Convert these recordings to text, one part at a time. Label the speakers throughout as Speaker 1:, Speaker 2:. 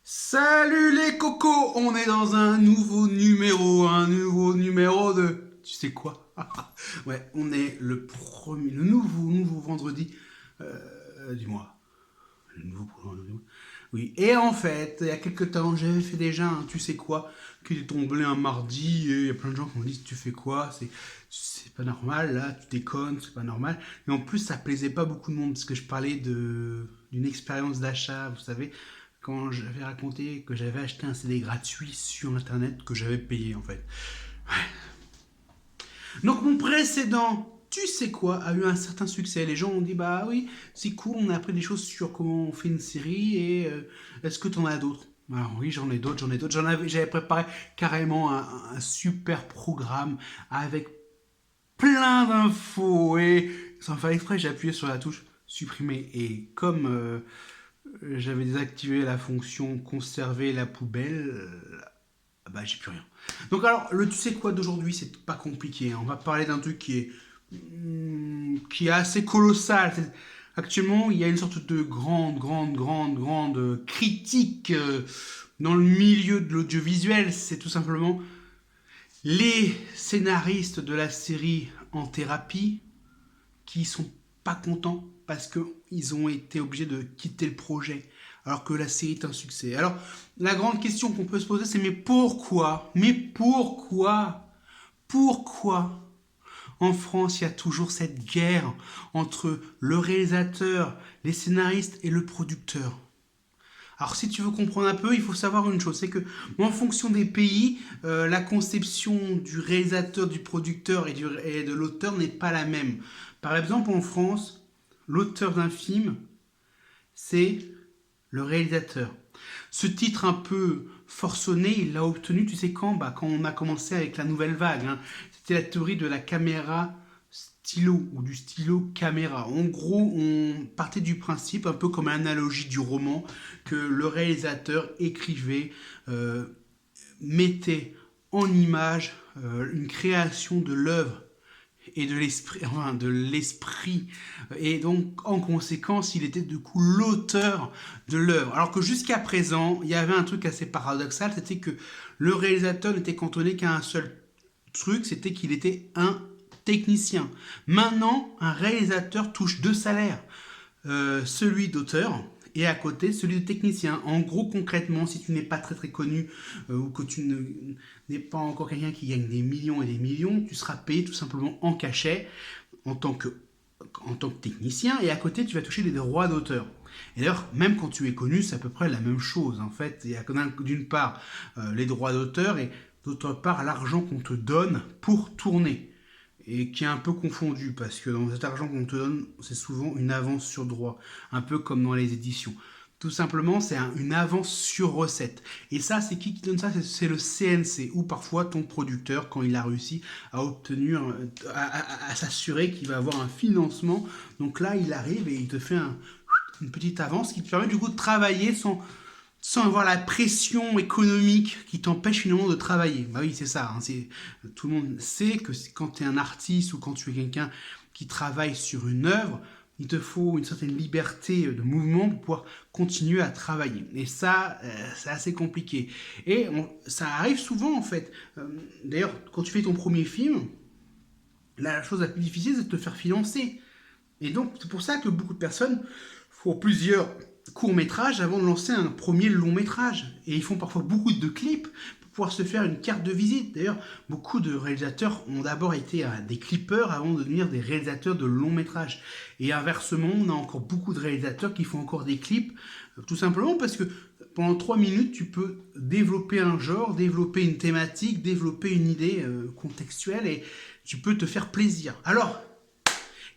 Speaker 1: Salut les cocos, on est dans un nouveau numéro de... Tu sais quoi? Ouais, on est le nouveau vendredi du mois. Le nouveau vendredi du mois. Oui, et en fait, il y a quelques temps, j'avais fait déjà un tu sais quoi, qui est tombé un mardi, et il y a plein de gens qui m'ont dit tu fais quoi, c'est pas normal, là, tu déconnes, c'est pas normal. Et en plus, ça plaisait pas beaucoup de monde, parce que je parlais d'une expérience d'achat, vous savez, quand j'avais raconté que j'avais acheté un CD gratuit sur internet que j'avais payé en fait. Donc mon précédent, tu sais quoi, a eu un certain succès. Les gens ont dit bah oui, c'est cool, on a appris des choses sur comment on fait une série et est-ce que t'en as d'autres? Alors oui, j'en ai d'autres. J'avais préparé carrément un super programme avec plein d'infos et sans faire exprès, j'ai appuyé sur la touche supprimer et comme j'avais désactivé la fonction conserver la poubelle, bah j'ai plus rien. Donc alors, le tu sais quoi d'aujourd'hui, c'est pas compliqué, hein. On va parler d'un truc qui est assez colossal. Actuellement, il y a une sorte de grande critique dans le milieu de l'audiovisuel. C'est tout simplement les scénaristes de la série En thérapie qui sont pas contents parce qu'ils ont été obligés de quitter le projet alors que la série est un succès. Alors, la grande question qu'on peut se poser, c'est mais pourquoi? Mais pourquoi? Pourquoi en France, il y a toujours cette guerre entre le réalisateur, les scénaristes et le producteur? Alors si tu veux comprendre un peu, il faut savoir une chose, c'est que en fonction des pays, la conception du réalisateur, du producteur et de l'auteur n'est pas la même. Par exemple, en France, l'auteur d'un film, c'est le réalisateur. Ce titre un peu forcené, il l'a obtenu, tu sais quand? Bah, quand on a commencé avec la nouvelle vague, hein. C'était la théorie de la caméra stylo ou du stylo caméra. En gros, on partait du principe, un peu comme l'analogie du roman, que le réalisateur écrivait, mettait en image une création de l'œuvre et de l'esprit, et donc en conséquence il était du coup l'auteur de l'œuvre, alors que jusqu'à présent il y avait un truc assez paradoxal, c'était que le réalisateur n'était cantonné qu'à un seul truc, c'était qu'il était un technicien. Maintenant un réalisateur touche deux salaires, celui d'auteur et à côté celui de technicien. En gros, concrètement, si tu n'es pas très connu, ou que n'es pas encore quelqu'un qui gagne des millions et des millions, tu seras payé tout simplement en cachet en tant que, en tant que technicien, et à côté tu vas toucher des droits d'auteur. Et d'ailleurs, même quand tu es connu, c'est à peu près la même chose. En fait, il y a d'une part les droits d'auteur et d'autre part l'argent qu'on te donne pour tourner, et qui est un peu confondu parce que dans cet argent qu'on te donne, c'est souvent une avance sur droit, un peu comme dans les éditions. Tout simplement, c'est une avance sur recette. Et ça, c'est qui donne ça? C'est le CNC, ou parfois ton producteur, quand il a réussi à obtenir, à s'assurer qu'il va avoir un financement. Donc là, il arrive et il te fait une petite avance qui te permet du coup de travailler sans avoir la pression économique qui t'empêche finalement de travailler. Bah oui, c'est ça, hein, tout le monde sait que quand tu es un artiste ou quand tu es quelqu'un qui travaille sur une œuvre, il te faut une certaine liberté de mouvement pour pouvoir continuer à travailler. Et ça, c'est assez compliqué. Et ça arrive souvent en fait. D'ailleurs, quand tu fais ton premier film, la chose la plus difficile, c'est de te faire financer. Et donc, c'est pour ça que beaucoup de personnes font plusieurs courts-métrages avant de lancer un premier long-métrage. Et ils font parfois beaucoup de clips pour pouvoir se faire une carte de visite. D'ailleurs, beaucoup de réalisateurs ont d'abord été des clippers avant de devenir des réalisateurs de longs-métrages. Et inversement, on a encore beaucoup de réalisateurs qui font encore des clips, tout simplement parce que pendant 3 minutes, tu peux développer un genre, développer une thématique, développer une idée contextuelle, et tu peux te faire plaisir. Alors,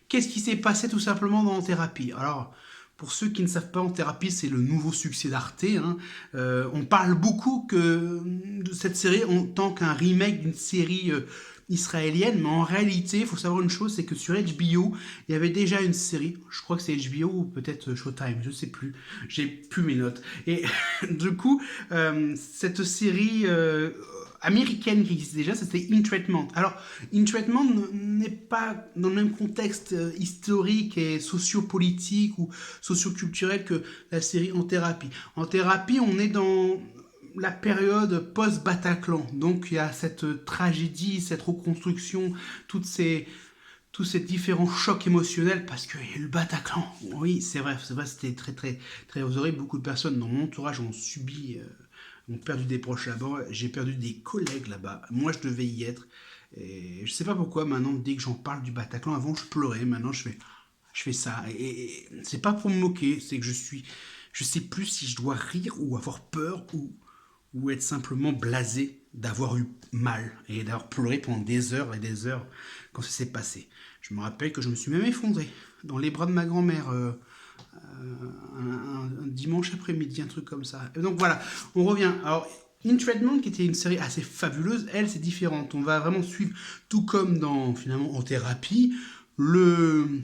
Speaker 1: qu'est-ce qui s'est passé tout simplement dans En thérapie? Alors, pour ceux qui ne savent pas, En thérapie, c'est le nouveau succès d'Arte, hein. On parle beaucoup de cette série en tant qu'un remake d'une série israélienne, mais en réalité, il faut savoir une chose, c'est que sur HBO, il y avait déjà une série, je crois que c'est HBO ou peut-être Showtime, je ne sais plus, j'ai plus mes notes. Et du coup, cette série américaine qui existe déjà, c'était In Treatment. Alors, In Treatment n'est pas dans le même contexte historique et sociopolitique ou socioculturel que la série En Thérapie. En Thérapie, on est dans la période post-Bataclan. Donc, il y a cette tragédie, cette reconstruction, tous ces différents chocs émotionnels, parce qu'il y a eu le Bataclan. Oui, c'est vrai, c'était très, très, très horrible. Beaucoup de personnes dans mon entourage ont subi, ont perdu des proches là-bas. J'ai perdu des collègues là-bas. Moi, je devais y être. Et je sais pas pourquoi, maintenant, dès que j'en parle du Bataclan, avant, je pleurais. Maintenant, je fais ça. Et c'est pas pour me moquer, c'est que je sais plus si je dois rire ou avoir peur ou être simplement blasé d'avoir eu mal et d'avoir pleuré pendant des heures et des heures quand ça s'est passé. Je me rappelle que je me suis même effondré dans les bras de ma grand-mère un dimanche après-midi, un truc comme ça. Et donc voilà, on revient. Alors, In Treatment, qui était une série assez fabuleuse, elle, c'est différente. On va vraiment suivre, tout comme dans, finalement, En Thérapie, le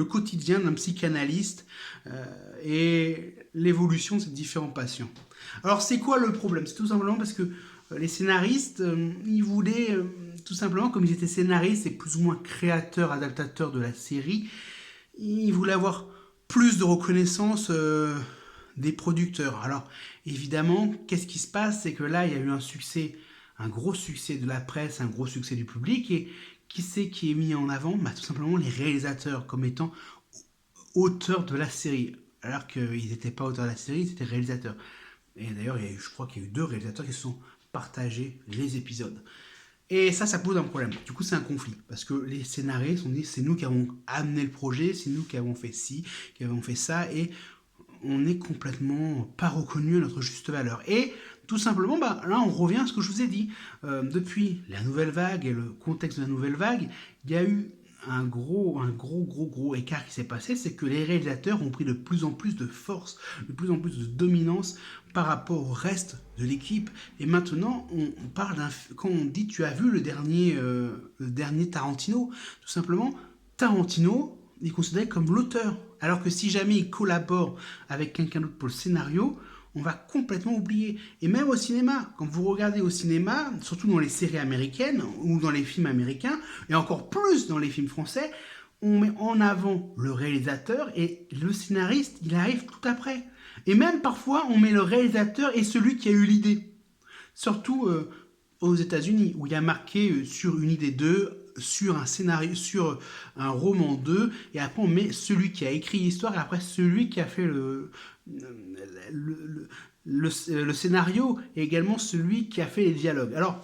Speaker 1: quotidien d'un psychanalyste et l'évolution de ces différents patients. Alors, c'est quoi le problème? C'est tout simplement parce que les scénaristes, ils voulaient, tout simplement, comme ils étaient scénaristes et plus ou moins créateurs, adaptateurs de la série, ils voulaient avoir plus de reconnaissance des producteurs. Alors, évidemment, qu'est-ce qui se passe? C'est que là, il y a eu un succès, un gros succès de la presse, un gros succès du public, et qui c'est qui est mis en avant? Bah, tout simplement les réalisateurs, comme étant auteurs de la série. Alors qu'ils n'étaient pas auteurs de la série, ils étaient réalisateurs. Et d'ailleurs, je crois qu'il y a eu 2 réalisateurs qui se sont partagés les épisodes. Et ça pose un problème. Du coup, c'est un conflit. Parce que les scénaristes ont dit, c'est nous qui avons amené le projet, c'est nous qui avons fait ci, qui avons fait ça, et on n'est complètement pas reconnu à notre juste valeur. Et tout simplement, bah, là, on revient à ce que je vous ai dit. Depuis la nouvelle vague et le contexte de la nouvelle vague, il y a eu un gros écart qui s'est passé, c'est que les réalisateurs ont pris de plus en plus de force, de plus en plus de dominance par rapport au reste de l'équipe. Et maintenant, on parle quand on dit tu as vu le dernier Tarantino, tout simplement, Tarantino est considéré comme l'auteur. Alors que si jamais il collabore avec quelqu'un d'autre pour le scénario, on va complètement oublier. Et même au cinéma, quand vous regardez au cinéma, surtout dans les séries américaines ou dans les films américains, et encore plus dans les films français, on met en avant le réalisateur et le scénariste, il arrive tout après. Et même parfois, on met le réalisateur et celui qui a eu l'idée. Surtout aux États-Unis, où il y a marqué sur une idée 2, sur un scénario, sur un roman 2, et après on met celui qui a écrit l'histoire, et après celui qui a fait le scénario, et également celui qui a fait les dialogues. Alors,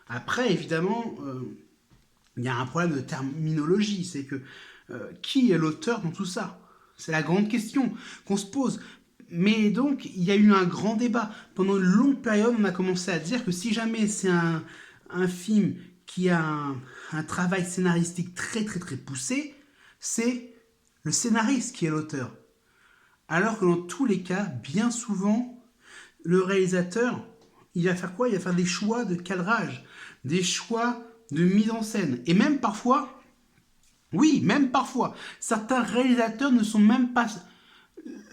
Speaker 1: après, évidemment, il y a un problème de terminologie, c'est que qui est l'auteur dans tout ça? C'est la grande question qu'on se pose. Mais donc, il y a eu un grand débat. Pendant une longue période, on a commencé à dire que si jamais c'est un film qui a un travail scénaristique très très très poussé, c'est le scénariste qui est l'auteur. Alors que dans tous les cas, bien souvent, le réalisateur, il va faire quoi? Il va faire des choix de cadrage, des choix de mise en scène. Et même parfois, oui, même parfois, certains réalisateurs ne sont même pas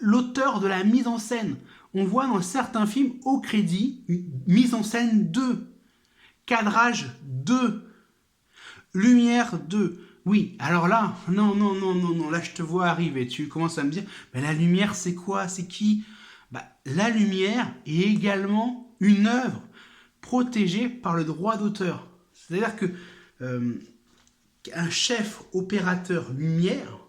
Speaker 1: l'auteur de la mise en scène. On voit dans certains films au crédit, mise en scène 2, cadrage 2, lumière 2. Oui, alors là, non, là je te vois arriver, tu commences à me dire, mais la lumière c'est quoi? C'est qui? Bah, la lumière est également une œuvre protégée par le droit d'auteur. C'est-à-dire que un chef opérateur lumière,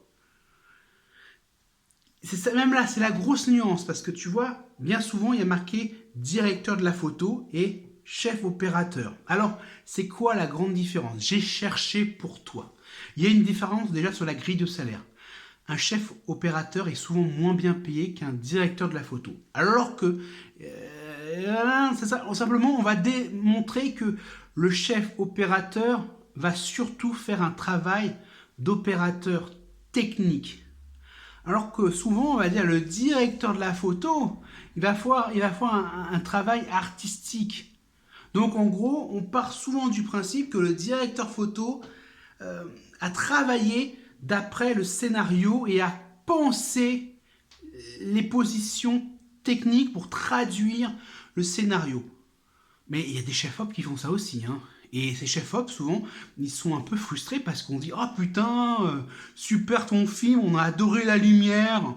Speaker 1: c'est ça, même là, c'est la grosse nuance, parce que tu vois, bien souvent, il y a marqué directeur de la photo et chef opérateur. Alors, c'est quoi la grande différence? J'ai cherché pour toi. Il y a une différence déjà sur la grille de salaire. Un chef opérateur est souvent moins bien payé qu'un directeur de la photo. Alors que, c'est ça, simplement, on va démontrer que le chef opérateur va surtout faire un travail d'opérateur technique. Alors que souvent, on va dire, le directeur de la photo, il va faire un travail artistique. Donc en gros, on part souvent du principe que le directeur photo a travaillé d'après le scénario et a pensé les positions techniques pour traduire le scénario. Mais il y a des chefs-op qui font ça aussi, hein. Et ces chefs-op, souvent, ils sont un peu frustrés parce qu'on dit «Ah putain, super ton film, on a adoré la lumière».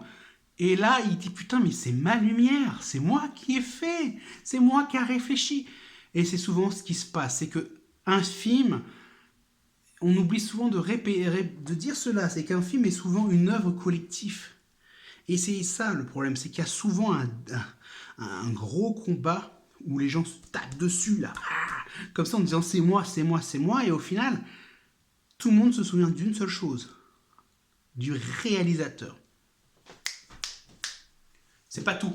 Speaker 1: Et là, il dit «Putain, mais c'est ma lumière, c'est moi qui ai fait, c'est moi qui a réfléchi». Et c'est souvent ce qui se passe, c'est que un film, on oublie souvent de dire cela, c'est qu'un film est souvent une œuvre collective. Et c'est ça le problème, c'est qu'il y a souvent un gros combat où les gens se tapent dessus, là, comme ça en disant c'est moi, c'est moi, c'est moi, et au final, tout le monde se souvient d'une seule chose, du réalisateur. C'est pas tout.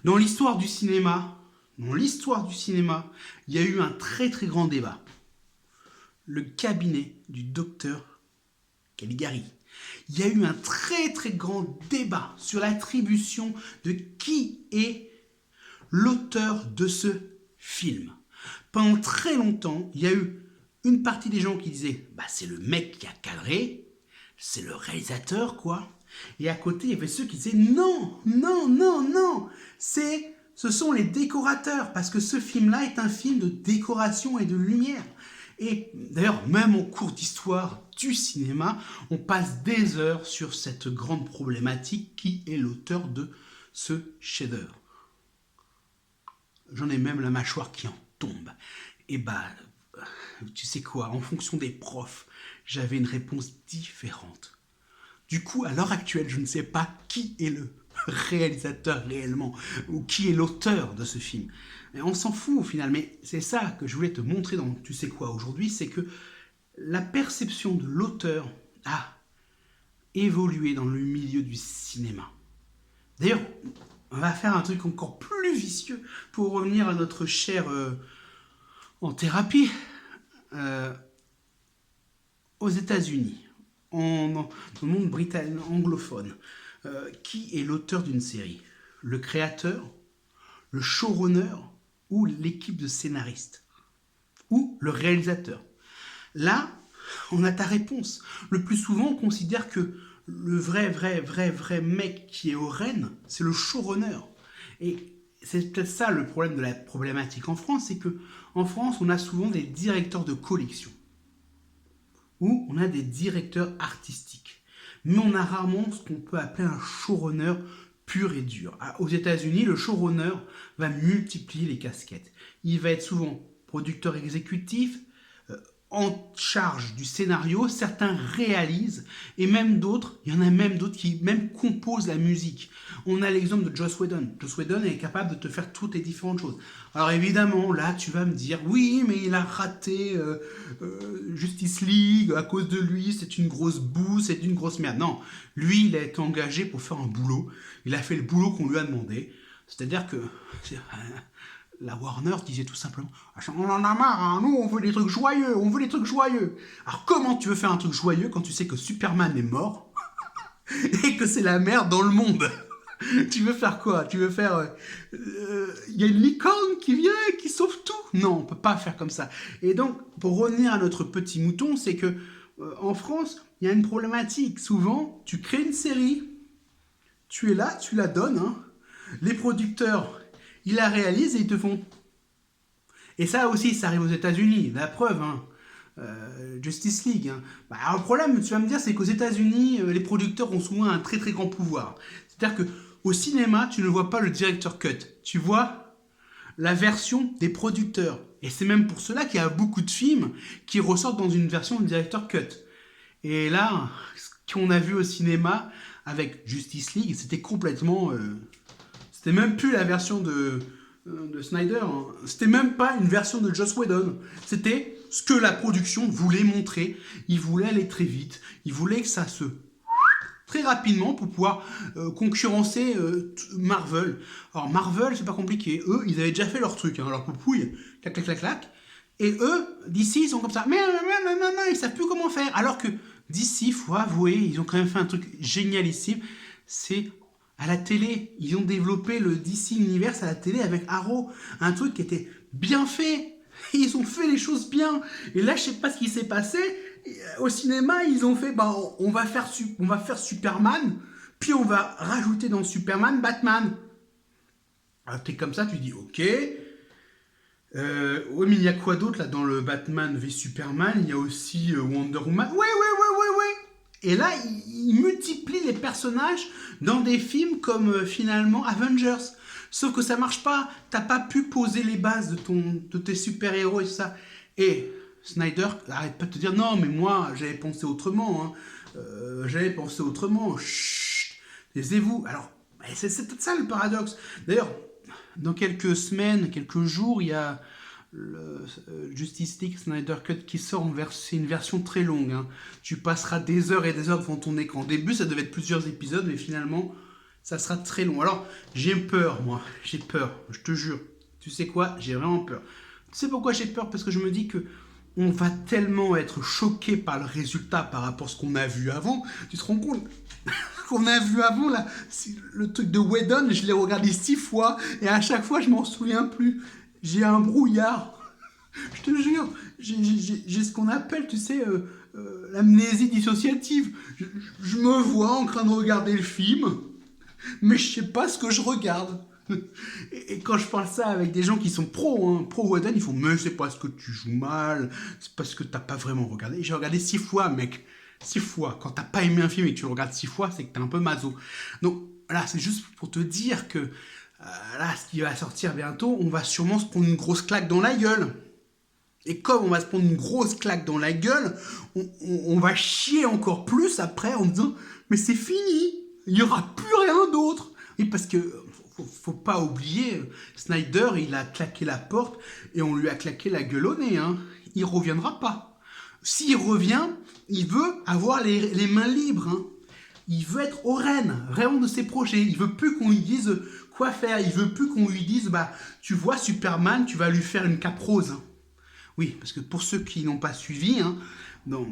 Speaker 1: Dans l'histoire du cinéma, il y a eu un très très grand débat. Le cabinet du docteur Caligari. Il y a eu un très très grand débat sur l'attribution de qui est l'auteur de ce film. Pendant très longtemps, il y a eu une partie des gens qui disaient bah, c'est le mec qui a cadré, c'est le réalisateur quoi. Et à côté, il y avait ceux qui disaient non, non, non, non, ce sont les décorateurs, parce que ce film-là est un film de décoration et de lumière. Et d'ailleurs, même en cours d'histoire du cinéma, on passe des heures sur cette grande problématique qui est l'auteur de ce chef-d'œuvre. J'en ai même la mâchoire qui en tombe. Et bah, tu sais quoi, en fonction des profs, j'avais une réponse différente. Du coup, à l'heure actuelle, je ne sais pas qui est le réalisateur réellement, ou qui est l'auteur de ce film. Mais on s'en fout au final, mais c'est ça que je voulais te montrer dans Tu sais quoi aujourd'hui, c'est que la perception de l'auteur a évolué dans le milieu du cinéma. D'ailleurs, on va faire un truc encore plus vicieux pour revenir à notre cher en thérapie. Aux États-Unis, dans le monde britannique anglophone, qui est l'auteur d'une série? Le créateur, le showrunner ou l'équipe de scénaristes? Ou le réalisateur? Là, on a ta réponse. Le plus souvent, on considère que le vrai mec qui est au rênes, c'est le showrunner. Et c'est peut-être ça le problème de la problématique en France, c'est que en France, on a souvent des directeurs de collection où on a des directeurs artistiques. Mais on a rarement ce qu'on peut appeler un showrunner pur et dur. Aux États-Unis, le showrunner va multiplier les casquettes. Il va être souvent producteur exécutif, en charge du scénario, certains réalisent, et même d'autres, il y en a même d'autres qui même composent la musique. On a l'exemple de Joss Whedon. Joss Whedon est capable de te faire toutes les différentes choses. Alors évidemment, là, tu vas me dire, oui, mais il a raté Justice League, à cause de lui, c'est une grosse boue, c'est une grosse merde. Non, lui, il a été engagé pour faire un boulot. Il a fait le boulot qu'on lui a demandé. C'est-à-dire que la Warner disait tout simplement on en a marre, hein, nous on veut des trucs joyeux, on veut des trucs joyeux. Alors comment tu veux faire un truc joyeux quand tu sais que Superman est mort et que c'est la merde dans le monde? Tu veux faire quoi? Tu veux faire y a une licorne qui vient et qui sauve tout? Non, on peut pas faire comme ça. Et donc pour revenir à notre petit mouton, c'est que en France il y a une problématique. Souvent tu crées une série, tu es là, tu la donnes, hein. Les producteurs ils la réalisent et ils te font. Et ça aussi, ça arrive aux États-Unis. La preuve, hein. Justice League. Hein. Bah, alors, le problème, tu vas me dire, c'est qu'aux États-Unis, les producteurs ont souvent un très très grand pouvoir. C'est-à-dire que au cinéma, tu ne vois pas le director cut. Tu vois la version des producteurs. Et c'est même pour cela qu'il y a beaucoup de films qui ressortent dans une version de director cut. Et là, ce qu'on a vu au cinéma avec Justice League, c'était complètement. C'était même plus la version de Snyder. Hein. C'était même pas une version de Joss Whedon. C'était ce que la production voulait montrer. Ils voulaient aller très vite. Ils voulaient que ça se... très rapidement pour pouvoir concurrencer Marvel. Alors Marvel, c'est pas compliqué. Eux, ils avaient déjà fait leur truc. Hein, leur poupouille. Clac, clac, clac, clac. Et eux, DC, ils sont comme ça. Mais non, ils savent plus comment faire. Alors que DC, faut avouer, ils ont quand même fait un truc génialissime. C'est... à la télé, ils ont développé le DC Universe à la télé avec Arrow, un truc qui était bien fait. Ils ont fait les choses bien. Et là, je sais pas ce qui s'est passé. Au cinéma, ils ont fait, bah, on va faire Superman, puis on va rajouter dans Superman Batman. Alors t'es comme ça, tu dis, ok. Ouais, mais il y a quoi d'autre là dans le Batman v Superman? Il y a aussi Wonder Woman. Ouais, ouais, ouais, ouais, ouais. Et là, il multiplie les personnages dans des films comme finalement Avengers. Sauf que ça marche pas. T'as pas pu poser les bases de tes super-héros et tout ça. Et Snyder, arrête pas de te dire non, mais moi, j'avais pensé autrement. Hein. J'avais pensé autrement. Chut, taisez-vous. Alors, c'est peut-être ça le paradoxe. D'ailleurs, dans quelques semaines, quelques jours, il y a le Justice League Snyder Cut qui sort c'est une version très longue. Hein. Tu passeras des heures et des heures devant ton écran. Au début, ça devait être plusieurs épisodes, mais finalement, ça sera très long. Alors, j'ai peur, moi. J'ai peur, je te jure. Tu sais quoi? J'ai vraiment peur. Tu sais pourquoi j'ai peur? Parce que je me dis que on va tellement être choqué par le résultat par rapport à ce qu'on a vu avant. Tu te rends compte qu'on a vu avant, là, le truc de Whedon, je l'ai regardé 6 fois, et à chaque fois, je m'en souviens plus. J'ai un brouillard. Je te jure, j'ai ce qu'on appelle, tu sais, l'amnésie dissociative. Je me vois en train de regarder le film, mais je sais pas ce que je regarde. Et quand je parle ça avec des gens qui sont pro Whedon, ils font mais c'est parce que tu joues mal, c'est parce que t'as pas vraiment regardé. J'ai regardé 6 fois, mec. 6 fois. Quand t'as pas aimé un film et que tu le regardes 6 fois, c'est que t'es un peu maso. Donc là, c'est juste pour te dire que là, ce qui va sortir bientôt, on va sûrement se prendre une grosse claque dans la gueule. Et comme on va se prendre une grosse claque dans la gueule, on va chier encore plus après en disant mais c'est fini, il n'y aura plus rien d'autre. Oui, parce que faut pas oublier, Snyder, il a claqué la porte et on lui a claqué la gueule au nez. Hein. Il reviendra pas. S'il revient, il veut avoir les mains libres. Hein. Il veut être au rênes, vraiment de ses projets. Il veut plus qu'on lui dise quoi faire. Il veut plus qu'on lui dise bah tu vois Superman, tu vas lui faire une cape rose. Oui, parce que pour ceux qui n'ont pas suivi, hein,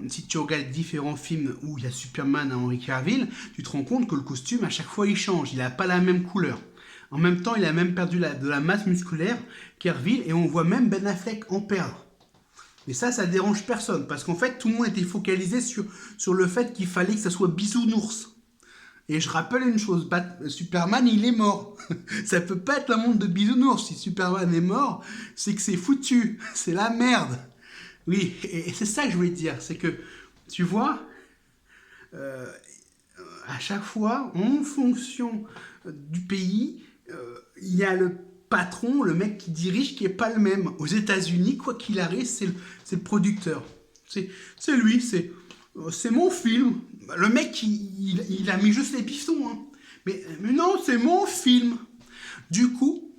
Speaker 1: si tu regardes différents films où il y a Superman à Henry Cavill, tu te rends compte que le costume, à chaque fois, il change. Il n'a pas la même couleur. En même temps, il a même perdu de la masse musculaire qu'Herville, et on voit même Ben Affleck en perdre. Mais ça dérange personne, parce qu'en fait, tout le monde était focalisé sur le fait qu'il fallait que ça soit bisounours. Et je rappelle une chose, Superman, il est mort. Ça peut pas être un monde de bisounours. Si Superman est mort, c'est que c'est foutu. C'est la merde. Oui, et c'est ça que je voulais dire. C'est que, tu vois, à chaque fois, en fonction du pays, il y a le patron, le mec qui dirige, qui est pas le même. Aux États-Unis, quoi qu'il arrive, c'est le producteur. C'est lui, c'est mon film. Le mec, il a mis juste les pistons. Hein. Mais non, c'est mon film. Du coup,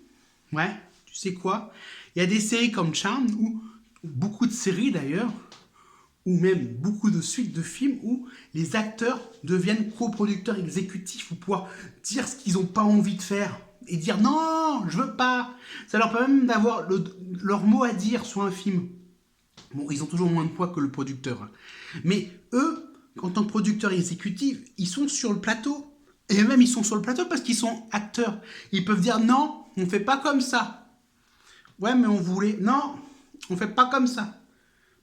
Speaker 1: ouais, tu sais quoi? Il y a des séries comme Charmed, ou beaucoup de séries d'ailleurs, ou même beaucoup de suites de films où les acteurs deviennent coproducteurs exécutifs pour pouvoir dire ce qu'ils n'ont pas envie de faire. Et dire non, je veux pas. Ça leur permet même d'avoir leur mot à dire sur un film. Bon, ils ont toujours moins de poids que le producteur. Mais eux, en tant que producteurs exécutifs, ils sont sur le plateau. Et même, ils sont sur le plateau parce qu'ils sont acteurs. Ils peuvent dire non, on fait pas comme ça. Ouais, mais on voulait. Non, on fait pas comme ça.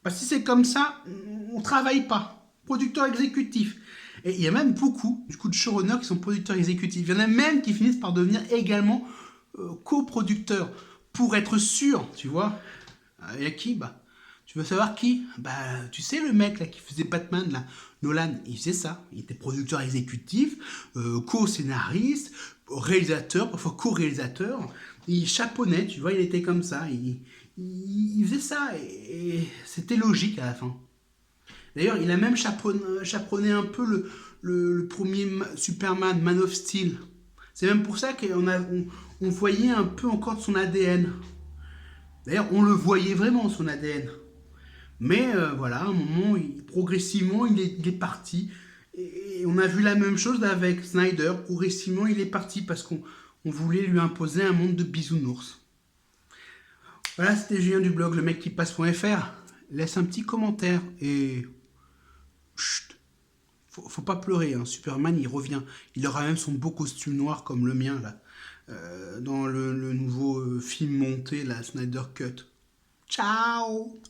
Speaker 1: Parce que si c'est comme ça, on travaille pas. Producteur exécutif. Et il y a même beaucoup, du coup, de showrunners qui sont producteurs exécutifs. Il y en a même qui finissent par devenir également coproducteurs. Pour être sûr, tu vois. Il y a qui? Bah, tu veux savoir qui? Bah, tu sais, le mec là qui faisait Batman, là, Nolan, il faisait ça. Il était producteur exécutif, co-scénariste, réalisateur, parfois co-réalisateur. Il chaponnait, tu vois, il était comme ça. Il faisait ça et c'était logique à la fin. D'ailleurs, il a même chaperonné un peu le premier Superman, Man of Steel. C'est même pour ça on voyait un peu encore de son ADN. D'ailleurs, on le voyait vraiment, son ADN. Mais voilà, à un moment, progressivement, il est parti. Et on a vu la même chose avec Snyder. Progressivement, il est parti parce qu'on voulait lui imposer un monde de bisounours. Voilà, c'était Julien du blog, le mec qui passe.fr. Laisse un petit commentaire et... Chut, faut pas pleurer, hein. Superman, il revient. Il aura même son beau costume noir comme le mien, là. Dans le nouveau film monté, la Snyder Cut. Ciao!